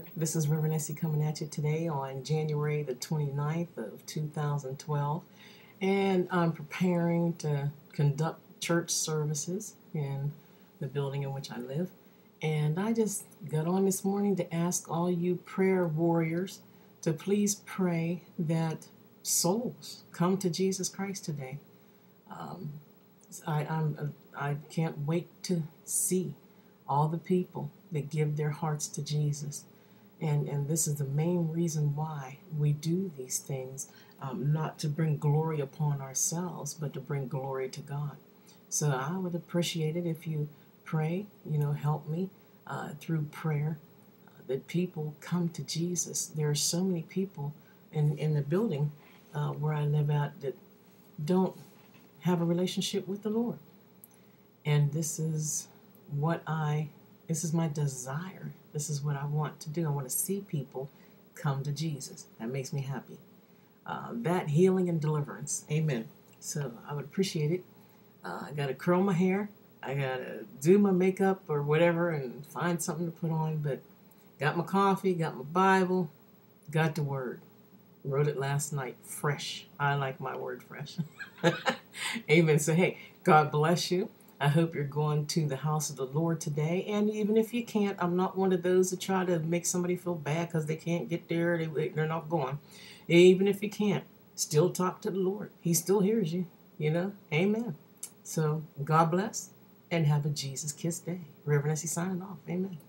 Lord. This is RevEssie coming at you today on January the 29th of 2012. And I'm preparing to conduct church services in the building in which I live. And I just got on this morning to ask all you prayer warriors to please pray that souls come to Jesus Christ today. I can't wait to see all the people that give their hearts to Jesus. And this is the main reason why we do these things, not to bring glory upon ourselves, but to bring glory to God. So I would appreciate it if you pray, help me through prayer, that people come to Jesus. There are so many people in the building where I live at that don't have a relationship with the Lord. And this is my desire. This is what I want to do. I want to see people come to Jesus. That makes me happy. That healing and deliverance. Amen. So I would appreciate it. I got to curl my hair. I got to do my makeup or whatever and find something to put on. But got my coffee, got my Bible, got the Word. Wrote it last night. Fresh. I like my word fresh. Amen. So, hey, God bless you. I hope you're going to the house of the Lord today. And even if you can't, I'm not one of those that try to make somebody feel bad because they can't get there. They're not going. Even if you can't, still talk to the Lord. He still hears you, Amen. So God bless and have a Jesus Kiss day. RevEssie signing off. Amen.